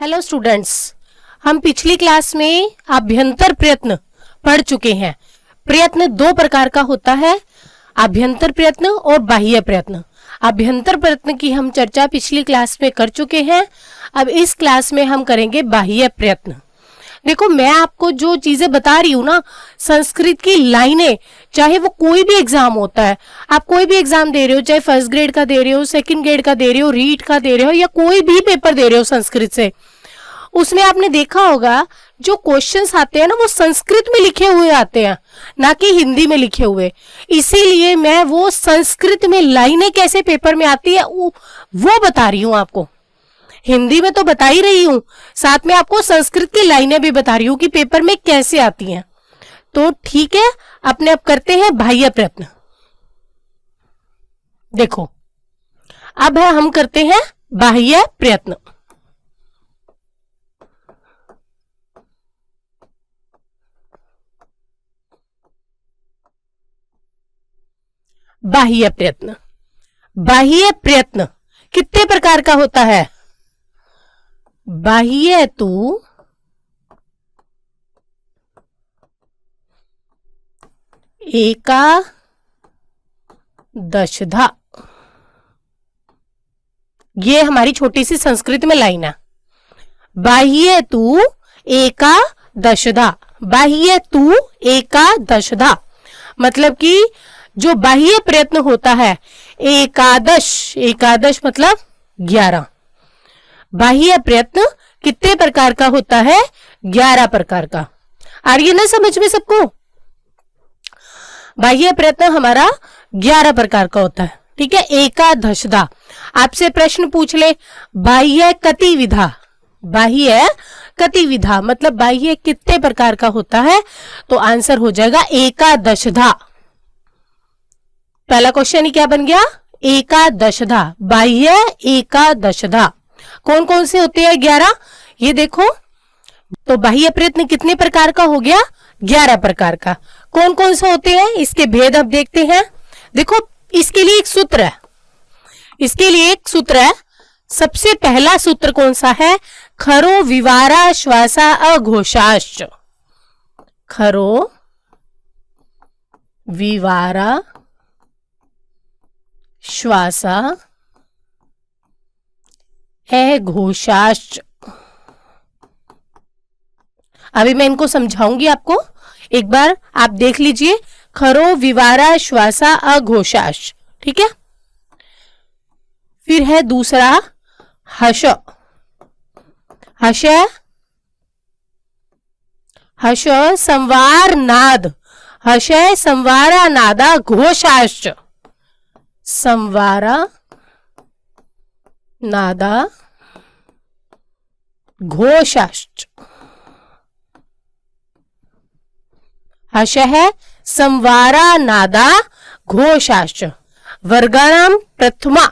Hello students, हम पिछली class में आभ्यंतर प्रयत्न पढ़ चुके हैं। प्रयत्न दो प्रकार का होता है, आभ्यंतर प्रयत्न और बाह्य प्रयत्न। आभ्यंतर प्रयत्न की हम चर्चा पिछली क्लास में कर चुके हैं। अब इस क्लास में हम करेंगे बाह्य प्रयत्न। देखो, मैं आपको जो चीजें बता रही हूँ ना, संस्कृत की लाइनें, चाहे वो कोई भी एग्जाम होता है, आप कोई भी एग्जाम दे रहे हो, चाहे फर्स्ट ग्रेड का दे रहे हो, सेकंड ग्रेड का दे रहे हो, रीट का दे रहे हो, या कोई भी पेपर दे रहे हो संस्कृत से, उसमें आपने देखा होगा जो क्वेश्चंस आते हैं ना, वो संस्कृत में लिखे हुए आते हैं, ना कि हिंदी में लिखे हुए। इसीलिए मैं वो संस्कृत में लाइनें कैसे पेपर में आती है वो बता रही हूँ आपको। हिंदी में तो बता ही रही हूँ, साथ में आपको संस्कृत की लाइनें भी बता रही हूँ कि पेपर में कैसे आती हैं। तो ठीक है, अपने अब करते हैं बाह्य प्रयत्न। देखो, अब हम करते हैं बाह्य प्रयत्न। बाह्य प्रयत्न, बाह्य प्रयत्न कितने प्रकार का होता है? बाह्य तु एकादशधा। ये हमारी छोटी सी संस्कृत में लाइन है। बाह्य तु एकादशधा, बाह्य तु एकादशधा मतलब कि जो बाह्य प्रयत्न होता है, एकादश, एकादश मतलब 11। बाह्य प्रयत्न कितने प्रकार का होता है? 11 प्रकार का। आ रही है ना समझ में सबको? बाह्य प्रयत्न हमारा 11 प्रकार का होता है, ठीक है। एकादशधा, आपसे प्रश्न पूछ ले, बाह्य कतिविधा, बाह्य कतिविधा मतलब बाह्य कितने प्रकार का होता है, तो आंसर हो जाएगा एकादशधा। पहला क्वेश्चन ही क्या बन गया? एकादशधा, बाह्य एकादशधा। कौन कौन से होते हैं? 11। ये देखो, तो बाह्य प्रयत्न कितने प्रकार का हो गया? 11 प्रकार का। कौन कौन से होते हैं, इसके भेद अब देखते हैं। देखो, इसके लिए एक सूत्र है, इसके लिए एक सूत्र है। सबसे पहला सूत्र कौन सा है? खरो विवारा श्वासा अघोषाश्च। खरो विवारा श्वासा अघोषाश्च। अभी मैं इनको समझाऊंगी आपको, एक बार आप देख लीजिए। खरो विवारा श्वासा अघोषाश्च, ठीक है। फिर है दूसरा हश, हश, हश संवार नाद, हश संवारा नादा घोषाश्च। संवारा नादा घोषाश्च। हश है संवारा नादा घोषाश्च। वर्गाणाम प्रथमा,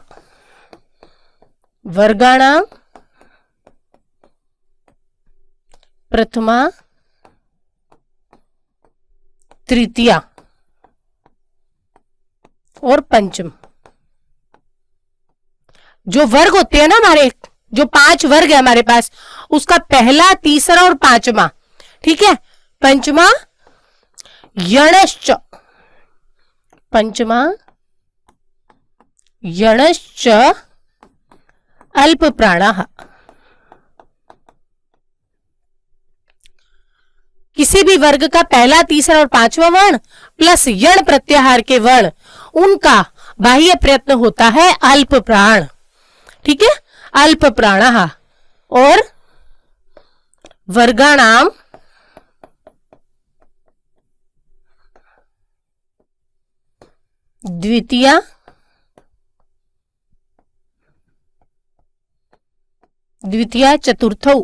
वर्गाणाम प्रथमा तृतीया और पंचम। जो वर्ग होते हैं ना हमारे, जो 5 वर्ग है हमारे पास, उसका पहला, तीसरा और पांचवा, ठीक है। पंचमा यणश्च, पंचमा यणश्च अल्प प्राणः। किसी भी वर्ग का पहला, तीसरा और पांचवा वर्ण प्लस यण प्रत्याहार के वर्ण, उनका बाह्य प्रयत्न होता है अल्प प्राण, ठीक है। अल्प प्राणः। और वर्गाणाम द्वितीया, द्वितीया चतुर्थौ।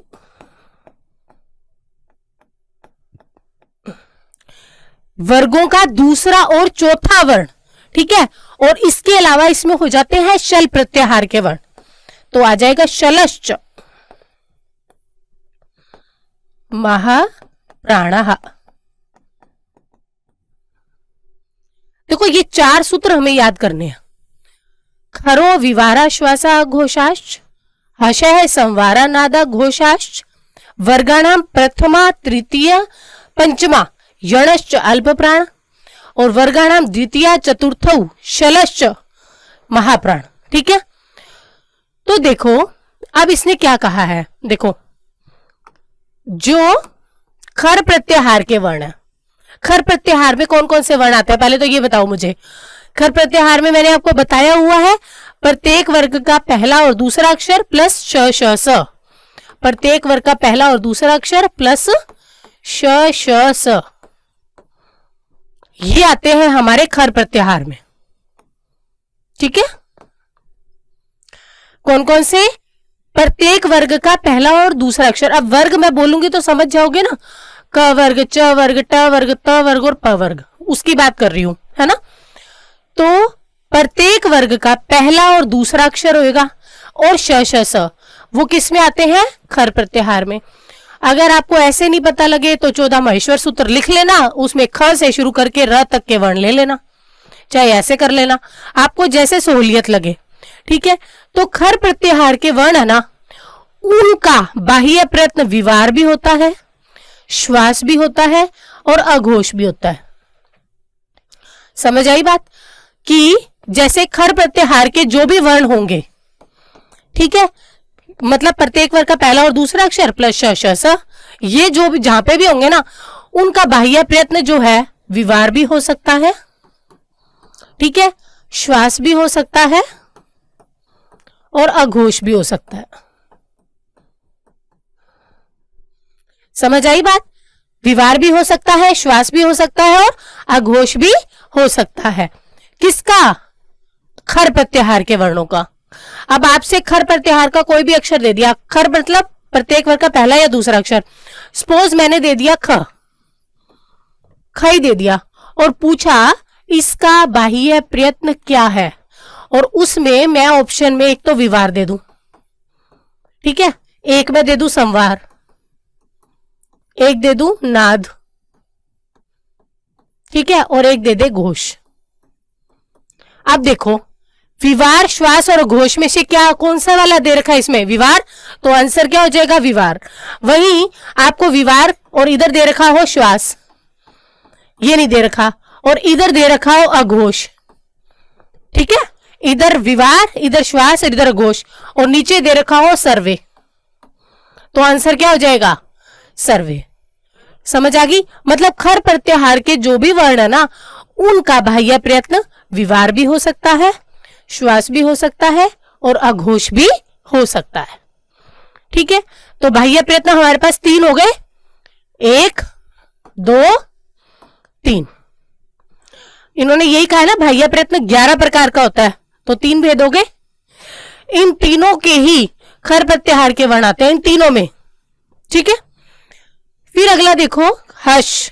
वर्गों का दूसरा और चौथा वर्ण, ठीक है। और इसके अलावा इसमें हो जाते हैं शल प्रत्याहार के वर्ण, तो आ जाएगा शलश्च महाप्राणः। देखो, ये 4 सूत्र हमें याद करने हैं। खरो विवारा श्वासा घोषाश्च, हशः संवारा नादा घोषाश्च वर्गाणाम प्रथमा तृतीय पंचमा यणश्च अल्प प्राण और वर्गाणाम द्वितीय चतुर्थौ शलश्च महाप्राण। ठीक है, तो देखो अब इसने क्या कहा है, देखो जो खर प्रत्याहार के वर्ण है, खर प्रत्याहार में कौन कौन से वर्ण आते हैं पहले तो ये बताओ मुझे। खर प्रत्याहार में मैंने आपको बताया हुआ है प्रत्येक वर्ग का पहला और दूसरा अक्षर प्लस श श स, प्रत्येक वर्ग का पहला और दूसरा अक्षर प्लस श श स, ये आते हैं हमारे खर प्रत्याहार में। ठीक है, कौन कौन से, प्रत्येक वर्ग का पहला और दूसरा अक्षर। अब वर्ग मैं बोलूंगी तो समझ जाओगे ना, क वर्ग, च वर्ग, ट वर्ग, त वर्ग और प वर्ग, उसकी बात कर रही हूं, है ना। तो प्रत्येक वर्ग का पहला और दूसरा अक्षर होगा और श श स, वो किस में आते हैं, खर प्रत्याहार में। अगर आपको ऐसे नहीं पता लगे तो 14 महेश्वर सूत्र लिख लेना, उसमें ख से शुरू करके र तक के वर्ण ले लेना, चाहे ऐसे कर लेना, आपको जैसे सहूलियत लगे। ठीक है, तो खर प्रत्याहार के वर्ण है ना, उनका बाह्य प्रयत्न विवार भी होता है, श्वास भी होता है और अघोष भी होता है। समझ आई बात, कि जैसे खर प्रत्याहार के जो भी वर्ण होंगे, ठीक है, मतलब प्रत्येक वर्ग का पहला और दूसरा अक्षर प्लस श श स, ये जो भी जहां पे भी होंगे ना, उनका बाह्य प्रयत्न जो है विवार भी हो सकता है, ठीक है, श्वास भी हो सकता है और अघोष भी हो सकता है। समझ आई बात, विवार भी हो सकता है, श्वास भी हो सकता है और अघोष भी हो सकता है। किसका, खर प्रत्याहार के वर्णों का। अब आपसे खर प्रत्याहार का कोई भी अक्षर दे दिया, खर मतलब प्रत्येक वर्ग का पहला या दूसरा अक्षर, सपोज मैंने दे दिया ख ही दे दिया और पूछा इसका बाह्य प्रयत्न क्या है, और उसमें मैं ऑप्शन में एक तो विवार दे दूं, ठीक है, एक में दे दूं संवार, एक दे दूं नाद, ठीक है, और एक दे दे घोष। अब देखो विवार, श्वास और घोष में से क्या, कौन सा वाला दे रखा है इसमें, विवार, तो आंसर क्या हो जाएगा, विवार। वहीं आपको विवार और इधर दे रखा हो श्वास, ये नहीं दे रखा, और इधर दे रखा हो अघोष, ठीक है, इधर विवार, इधर श्वास, इधर अघोष, और नीचे दे रखा हो सर्वे, तो आंसर क्या हो जाएगा, सर्वे। समझ आ गई, मतलब खर प्रत्याहार के जो भी वर्ण है ना, उनका बाह्य प्रयत्न विवार भी हो सकता है, श्वास भी हो सकता है और अघोष भी हो सकता है। ठीक है, तो बाह्य प्रयत्न हमारे पास 3 हो गए, 1 2 3। इन्होंने यही कहा ना, बाह्य प्रयत्न 11 प्रकार का होता है, तो 3 भेद हो गए। इन तीनों के ही खर प्रत्याहार के वर्ण आते हैं, इन तीनों में। ठीक है, फिर अगला देखो हश।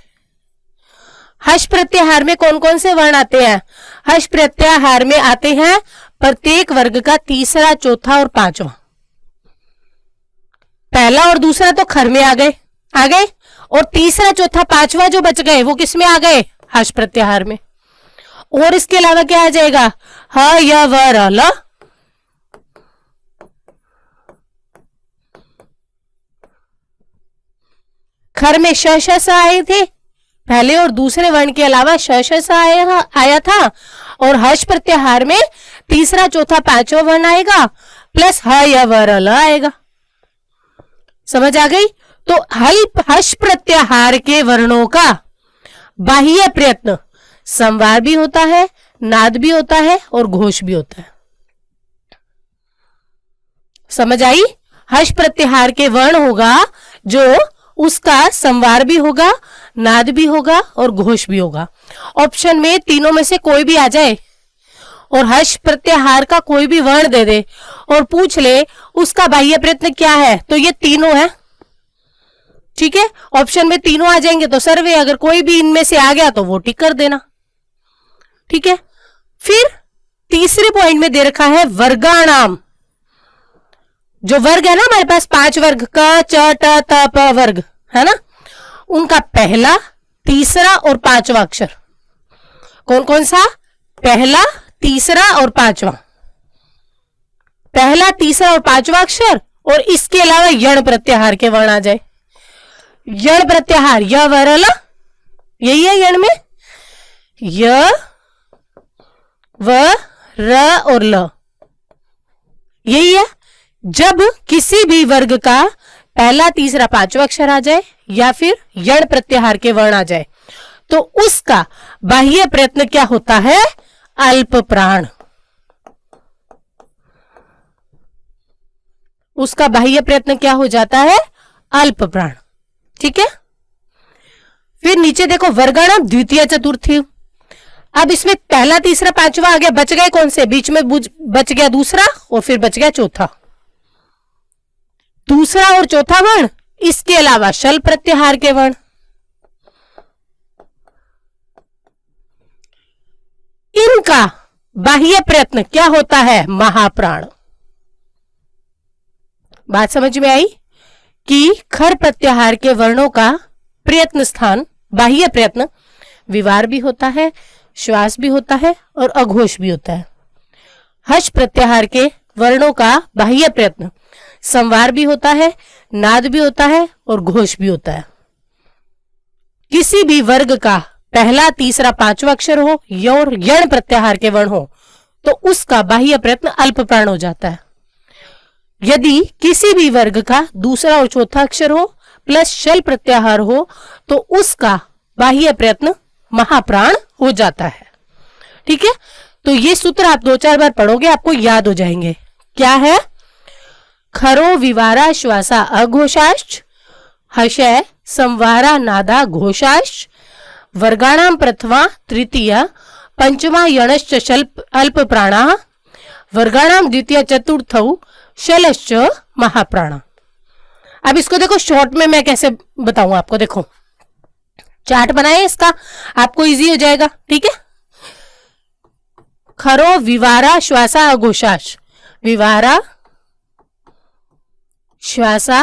हश प्रत्याहार में कौन कौन से वर्ण आते हैं, हश प्रत्याहार में आते हैं प्रत्येक वर्ग का तीसरा, चौथा और पांचवा। पहला और दूसरा तो खर में आ गए, और तीसरा, चौथा, पांचवा जो बच गए वो किस में आ गए, हश प्रत्याहार में। और इसके अलावा क्या आ जाएगा, ह य व र ल, खर में श श स आए थे, पहले और दूसरे वर्ण के अलावा श श स आया था, और हश प्रत्याहार में तीसरा, चौथा, पांचवा वर्ण आएगा, प्लस ह य व र ल आएगा। समझ आ गई, तो हश प्रत्याहार के वर्णों का बाह्य प्रयत्न संवार भी होता है, नाद भी होता है और घोष भी होता है। समझ आई, हश प्रत्याहार के वर्ण होगा जो उसका संवार भी होगा, नाद भी होगा और घोष भी होगा। ऑप्शन में तीनों में से कोई भी आ जाए और हश प्रत्याहार का कोई भी वर्ण दे दे और पूछ ले उसका बाह्य प्रयत्न क्या है, तो ये तीनों है। ठीक है, ऑप्शन में तीनों आ जाएंगे तो सर्वे, अगर कोई भी इनमें से आ गया तो वो टिक कर देना। ठीक है, फिर तीसरे पॉइंट में दे रखा है वर्गाणाम। जो वर्ग है ना हमारे पास 5 वर्ग, क च ट त प वर्ग है ना, उनका पहला, तीसरा और पांचवा अक्षर कौन कौन सा, पहला, तीसरा और पांचवा। पहला, तीसरा और पांचवा अक्षर और इसके अलावा यण प्रत्याहार के वर्ण आ जाए। यण प्रत्याहार य व र ल, यही है यण में, य व र और ल, यही है। जब किसी भी वर्ग का पहला, तीसरा, पांचवा अक्षर आ जाए या फिर यण प्रत्याहार के वर्ण आ जाए तो उसका बाह्य प्रयत्न क्या होता है? अल्प प्राण। उसका बाह्य प्रयत्न क्या हो जाता है? अल्प प्राण। ठीक है। फिर नीचे देखो, वर्गाणाम द्वितीय चतुर्थी। अब इसमें पहला, तीसरा, पांचवा आ गया, बच गए कौन से? बीच में बच गया दूसरा और फिर बच गया चौथा। दूसरा और चौथा वर्ण, इसके अलावा शल प्रत्याहार के वर्ण। इनका बाह्य प्रयत्न क्या होता है? महाप्राण। बात समझ में आई कि खर प्रत्याहार के वर्णों का प्रयत्न स्थान, बाह्य प्रयत्न विवार भी होता है, श्वास भी होता है और अघोष भी होता है। हर्ष प्रत्याहार के वर्णों का बाह्य प्रयत्न संवार भी होता है, नाद भी होता है और घोष भी होता है। किसी भी वर्ग का पहला, तीसरा, पांचवा अक्षर हो और यण प्रत्याहार के वर्ण हो तो उसका बाह्य प्रयत्न अल्प प्राण हो जाता है। यदि किसी भी वर्ग का दूसरा और चौथा अक्षर हो प्लस शल प्रत्याहार हो तो उसका बाह्य प्रयत्न महाप्राण हो जाता है। ठीक है। तो ये सूत्र आप 2-4 बार पढ़ोगे, आपको याद हो जाएंगे। क्या है? खरो विवारा श्वासा अघोषाश्च, हशय संवारा नादा घोषाश्च, वर्गाणाम प्रथमा तृतीया पंचमा यणश्च शल अल्प प्राणा, वर्गाणाम द्वितीय चतुर्थौ शलश्च महाप्राणा। अब इसको देखो शॉर्ट में मैं कैसे बताऊं आपको। देखो चार्ट बनाए इसका, आपको इजी हो जाएगा। ठीक है। खरो विवारा श्वासा अघोषाश, विवारा श्वासा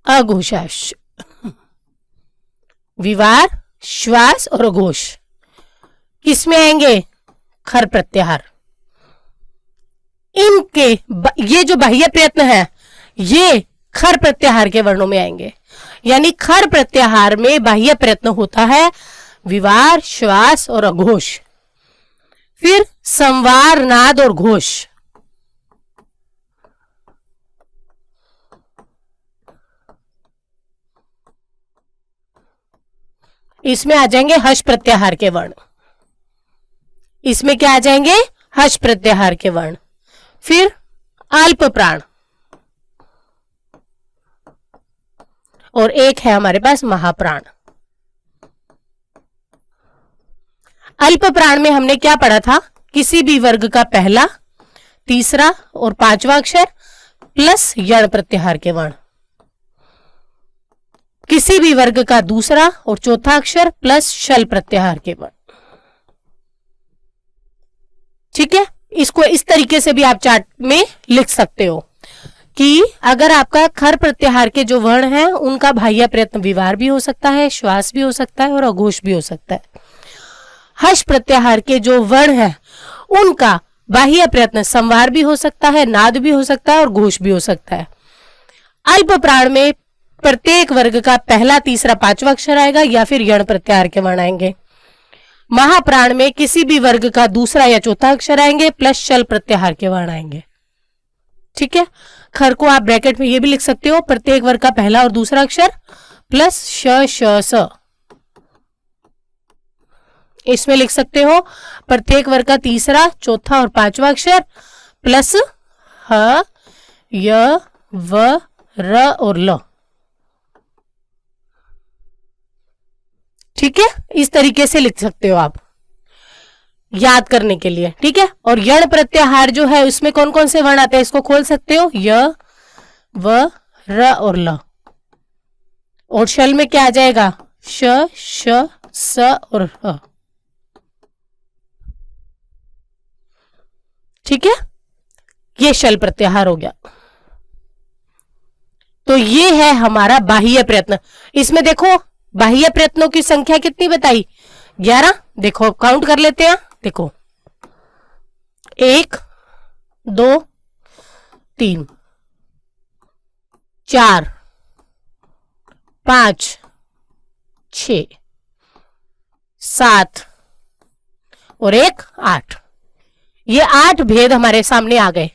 अघोषाश, विवार, श्वास और अघोष किसमें आएंगे? खर प्रत्याहार। इनके ये जो बाह्य प्रयत्न है ये खर प्रत्याहार के वर्णों में आएंगे। यानी खर प्रत्याहार में बाह्य प्रयत्न होता है विवार, श्वास और अघोष। फिर संवार, नाद और घोष। इसमें आ जाएंगे हर्ष प्रत्याहार के वर्ण। इसमें क्या आ जाएंगे? हर्ष प्रत्याहार के वर्ण। फिर अल्प प्राण और एक है हमारे पास महाप्राण। अल्प प्राण में हमने क्या पढ़ा था? किसी भी वर्ग का पहला, तीसरा और पांचवा अक्षर प्लस यण प्रत्याहार के वर्ण। किसी भी वर्ग का दूसरा और चौथा अक्षर प्लस शल प्रत्याहार के वर्ण। ठीक है। इसको इस तरीके से भी आप चार्ट में लिख सकते हो कि अगर आपका खर प्रत्याहार के जो वर्ण हैं उनका बाह्य प्रयत्न विवार भी हो सकता है, श्वास भी हो सकता है और अघोष भी हो सकता है। हर्ष प्रत्याहार के जो वर्ण हैं उनका बाह्य प्रयत्न संवार भी हो सकता है, नाद भी हो सकता है और घोष भी हो सकता है। अल्प प्राण में प्रत्येक वर्ग का पहला, तीसरा, पांचवा अक्षर आएगा या फिर यण प्रत्याहार के वर्ण आएंगे। महाप्राण में किसी भी वर्ग का दूसरा या चौथा अक्षर आएंगे प्लस शल प्रत्याहार के वर्ण आएंगे। ठीक है। खर को आप ब्रैकेट में ये भी लिख सकते हो, प्रत्येक वर्ग का पहला और दूसरा अक्षर प्लस श श स। इसमें लिख सकते हो प्रत्येक वर्ग का तीसरा, चौथा और पांचवा अक्षर प्लस ह, य, व, र और ल। ठीक है। इस तरीके से लिख सकते हो आप याद करने के लिए। ठीक है। और यण प्रत्याहार जो है उसमें कौन कौन से वर्ण आते हैं इसको खोल सकते हो, य, व, र और ल। और शल में क्या आ जाएगा? श, श, स और ह। ठीक है। ये शल प्रत्याहार हो गया। तो ये है हमारा बाह्य प्रयत्न। इसमें देखो बाह्य प्रयत्नों की संख्या कितनी बताई? 11। देखो काउंट कर लेते हैं। देखो 1, 2 3 4 5 6 7 और 1 8। ये 8 भेद हमारे सामने आ गए।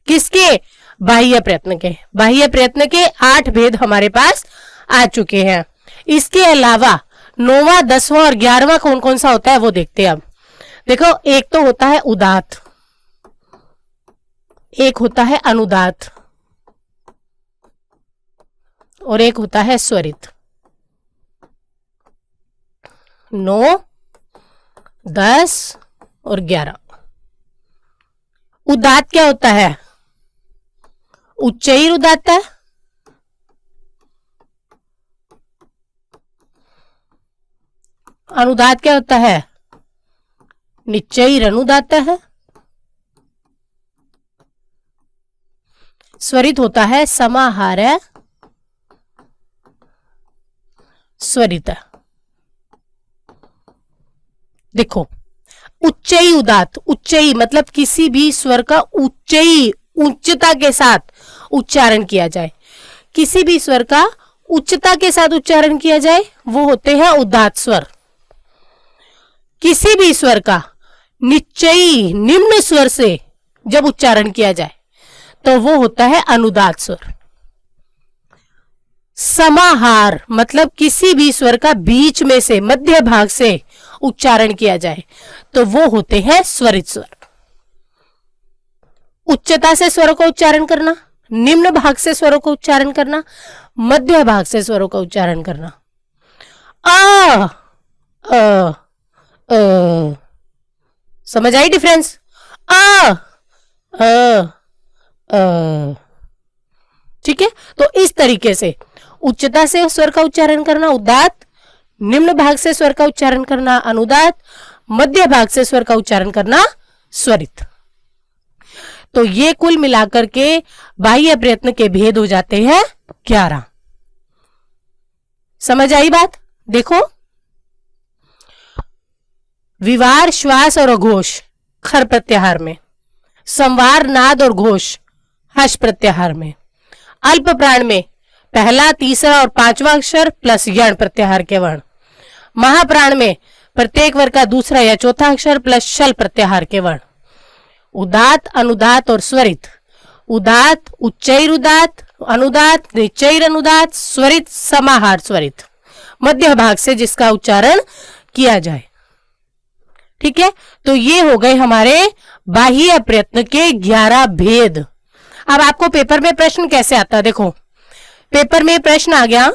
किसके? बाह्य प्रयत्न के। बाह्य प्रयत्न के 8 भेद हमारे पास आ चुके हैं। इसके अलावा 9वां 10वां और 11वां कौन कौन सा होता है वो देखते हैं। अब देखो, एक तो होता है उदात्त, एक होता है अनुदात्त और एक होता है स्वरित। 9 10 और 11। उदात्त क्या होता है? उच्चैर उदात्त है। अनुदात्त क्या होता है? निश्चयी अनुदात्त है। स्वरित होता है समाहार स्वरित। देखो, उच्चई उदात्त, उच्चई मतलब किसी भी स्वर का उच्चई उच्चता के साथ उच्चारण किया जाए, किसी भी स्वर का उच्चता के साथ उच्चारण किया जाए वो होते हैं उदात्त स्वर। किसी भी स्वर का निश्चयी निम्न स्वर से जब उच्चारण किया जाए तो वो होता है अनुदात्त स्वर। समाहार मतलब किसी भी स्वर का बीच में से मध्य भाग से उच्चारण किया जाए तो वो होते हैं स्वरित स्वर। उच्चता से स्वरों का उच्चारण करना, निम्न भाग से स्वरों का उच्चारण करना, मध्य भाग से स्वरों का उच्चारण करना। अ अ अ समझ आई डिफरेंस? अ अ अ ठीक है। तो इस तरीके से उच्चता से स्वर का उच्चारण करना उदात्त, निम्न भाग से स्वर का उच्चारण करना अनुदात्त, मध्य भाग से स्वर का उच्चारण करना स्वरित। तो ये कुल मिलाकर के बाह्य प्रयत्न के भेद हो जाते हैं 11। समझ आई बात? देखो, विवार श्वास और अघोष खर प्रत्याहार में, संवार नाद और घोष हर्ष प्रत्याहार में, अल्प प्राण में पहला तीसरा और पांचवा अक्षर प्लस यण प्रत्याहार के वर्ण, महाप्राण में प्रत्येक वर्ग का दूसरा या चौथा अक्षर प्लस शल प्रत्याहार के वर्ण, उदात्त अनुदात्त और स्वरित, उदात्त उच्चैर उदात्त अनुदात्त निश्चैर अनुदात्त स्वरित समाहार स्वरित, मध्य भाग से जिसका उच्चारण किया जाए। ठीक है, तो ये हो गए हमारे बाह्य प्रयत्न के 11 भेद। अब आपको पेपर में प्रश्न कैसे आता है? देखो, पेपर में प्रश्न आ गया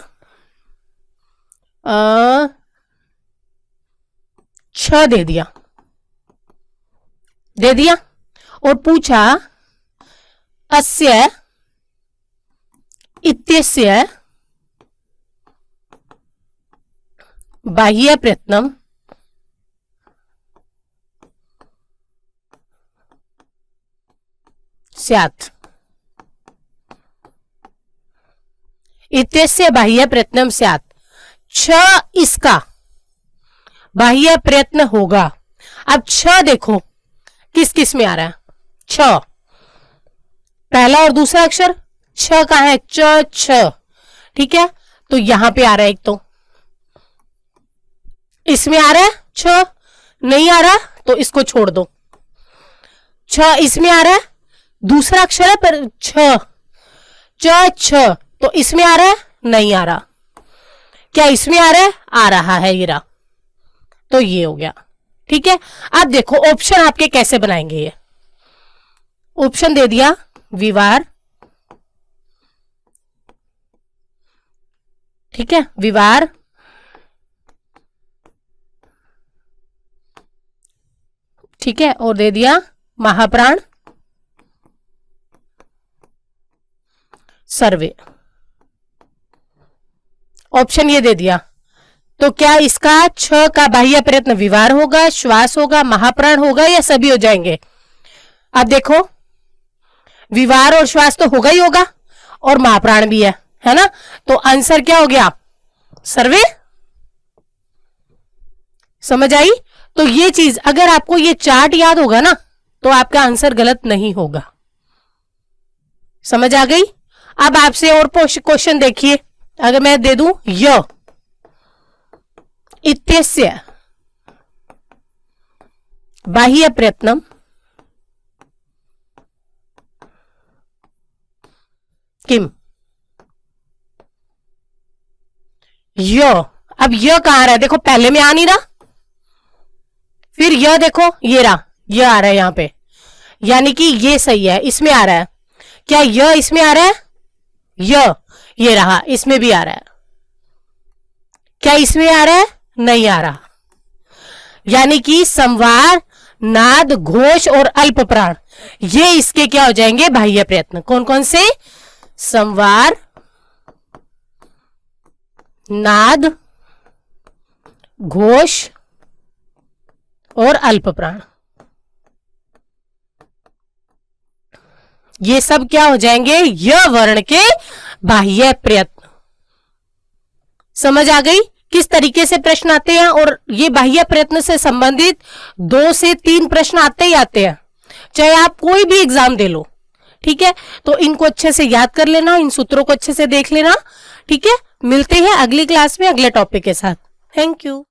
6 दे दिया और पूछा अस्य इत्यस्य बाह्य प्रयत्नम स्यात्। इत्यस्य बाह्य प्रयत्नम स्यात्, 6 इसका बाह्य प्रयत्न होगा। अब 6 देखो किस किस में आ रहा है? 6 पहला और दूसरा अक्षर 6 का है, च छ। ठीक है, तो यहां पे आ रहा है एक, तो इसमें आ रहा है 6, नहीं आ रहा तो इसको छोड़ दो। 6 इसमें आ रहा है, दूसरा अक्षर है पर छ, च छ, तो इसमें आ रहा है, नहीं आ रहा। क्या इसमें आ रहा है? आ रहा है, ये रहा। तो ये हो गया। ठीक है, अब देखो ऑप्शन आपके कैसे बनाएंगे। ये ऑप्शन दे दिया विवार, ठीक है, विवार, ठीक है, और दे दिया महाप्राण, सर्वे। ऑप्शन ये दे दिया। तो क्या इसका 6 का बाह्य प्रयत्न विवार होगा, श्वास होगा, महाप्राण होगा या सभी हो जाएंगे? अब देखो, विवार और श्वास तो होगा ही होगा और महाप्राण भी है ना? तो आंसर क्या हो गया? सर्वे। समझ आई? तो ये चीज अगर आपको ये चार्ट याद होगा ना तो आपका आंसर गलत नहीं होगा। समझ आ गई। अब आपसे और क्वेश्चन देखिए, अगर मैं दे दूं य इत्यस्य बाह्य प्रयत्नम किम, य, अब य कहां रहा है, देखो पहले में आ नहीं रहा, फिर यह देखो ये रहा, यह आ रहा है यहां पे, यानी कि ये सही है, इसमें आ रहा है। क्या यह इसमें आ रहा है, यह ये रहा, इसमें भी आ रहा है। क्या इसमें आ रहा है, नहीं आ रहा। यानी कि संवार, नाद, घोष और अल्प प्राण, ये इसके क्या हो जाएंगे, बाह्य प्रयत्न। कौन कौन से, संवार, नाद, घोष और अल्प प्राण, ये सब क्या हो जाएंगे, य वर्ण के बाह्य प्रयत्न। समझ आ गई किस तरीके से प्रश्न आते हैं, और ये बाह्य प्रयत्न से संबंधित 2 से 3 प्रश्न आते ही आते हैं, चाहे आप कोई भी एग्जाम दे लो। ठीक है, तो इनको अच्छे से याद कर लेना, इन सूत्रों को अच्छे से देख लेना। ठीक है, मिलते हैं अगली क्लास में अगले टॉपिक के साथ। Thank you.